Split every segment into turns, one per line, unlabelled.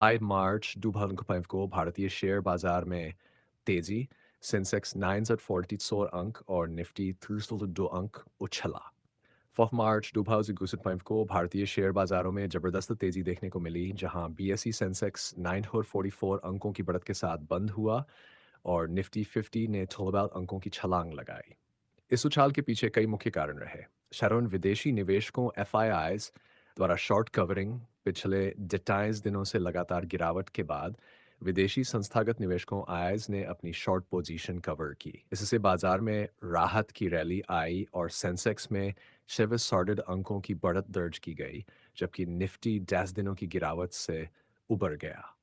5 मार्च 2005 को भारतीय शेयर बाजार में तेजी, सेंसेक्स 942 अंक और निफ्टी 302 अंक उछला। 4 मार्च 2025 को भारतीय शेयर बाजारों में जबरदस्त तेजी देखने को मिली, जहां बीएसई सेंसेक्स 944 अंकों की बढ़त के साथ बंद हुआ और निफ्टी 50 ने 12 अंकों की छलांग लगाई। इस उछाल के पीछे कई मुख्य कारण रहे। शारोन विदेशी निवेशकों एफआईआईज द्वारा शॉर्ट कवरिंग, पिछले 27 दिनों से लगातार गिरावट के बाद विदेशी संस्थागत निवेशकों आईज ने अपनी शॉर्ट पोजीशन कवर की। इससे बाजार में राहत की रैली आई और सेंसेक्स में 600 अंकों की बढ़त दर्ज की गई, जबकि निफ्टी 10 दिनों की गिरावट से उबर गया।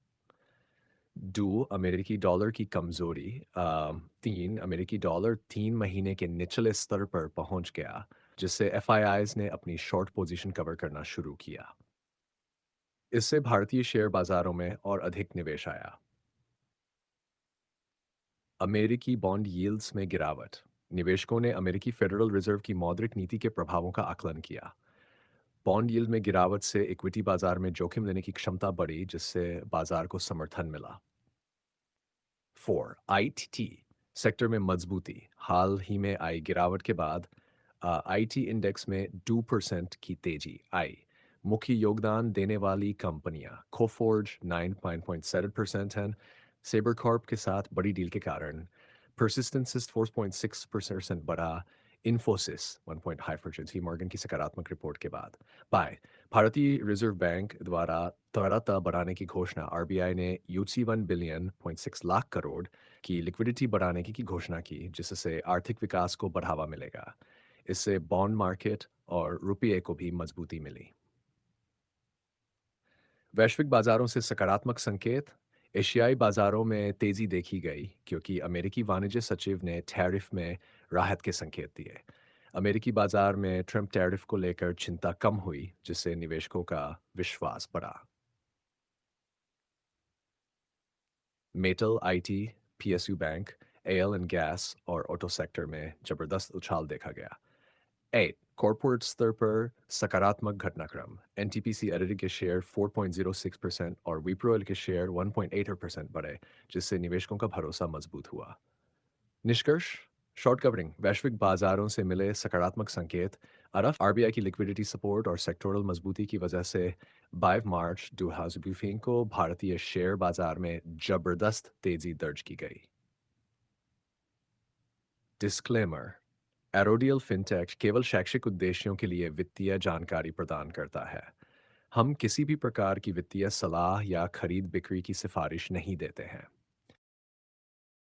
अमेरिकी डॉलर की कमजोरी। 3 महीने के निचले स्तर पर पहुंच गया, जिससे एफआईआईज ने अपनी शॉर्ट पोजीशन कवर करना शुरू किया। इससे भारतीय शेयर बाजारों में और अधिक निवेश आया। अमेरिकी बॉन्ड यील्ड्स में गिरावट। निवेशकों ने अमेरिकी फेडरल रिजर्व की मौद्रिक नीति के प्रभावों का आकलन किया। बॉन्ड यील्ड में गिरावट से इक्विटी बाजार में जोखिम लेने की क्षमता बढ़ी, जिससे बाजार को समर्थन मिला। 4 आईटी सेक्टर में मजबूती। हाल ही में आई गिरावट के बाद आईटी इंडेक्स में 2% की तेजी आई। मुख्य योगदान देने वाली कंपनियां कोफोर्ज 9.7% हैं। सेबर कॉर्प के साथ बड़ी डील के कारण परसिस्टेंसिस 4.6% बढ़ा। Infosys 1 point high for JP Morgan की सकारात्मक रिपोर्ट के बाद। बाय भारतीय रिजर्व बैंक द्वारा तरलता बढ़ाने की घोषणा। आरबीआई ने यूसी 1 बिलियन 6 लाख करोड़ की लिक्विडिटी बढ़ाने की घोषणा की, जिससे आर्थिक विकास को बढ़ावा मिलेगा। इससे बॉन्ड मार्केट और रुपये को भी मजबूती मिली। वैश्विक बाजारों से सकारात्मक संकेत। एशियाई बाजारों में तेजी देखी गई क्योंकि अमेरिकी वाणिज्य सचिव ने टैरिफ में राहत के संकेत दिए। अमेरिकी बाजार में ट्रंप टैरिफ को लेकर चिंता कम हुई, जिससे निवेशकों का विश्वास बढ़ा। Metal, IT, PSU bank, L and gas और ऑटो सेक्टर में जबरदस्त उछाल देखा गया। 8 कॉर्पोरेट स्तर पर सकारात्मक घटनाक्रम। एनटीपीसी एडिट के शेयर 4.06% और विप्रो एल के शेयर 1.8% बढ़े, जिससे निवेशकों का भरोसा मजबूत हुआ। निष्कर्ष। शॉर्ट कवरिंग, वैश्विक बाजारों से मिले सकारात्मक संकेत, अरफ आरबीआई की लिक्विडिटी सपोर्ट और सेक्टोरल मजबूती की वजह से 22 मार्च 2025 को भारतीय शेयर बाजार में जबरदस्त तेजी दर्ज की गई। डिस्क्लेमर। एरोडियल फिनटेक केवल शैक्षिक उद्देश्यों के लिए वित्तीय जानकारी प्रदान करता है। हम किसी भी प्रकार की वित्तीय सलाह या खरीद बिक्री की सिफारिश नहीं देते हैं।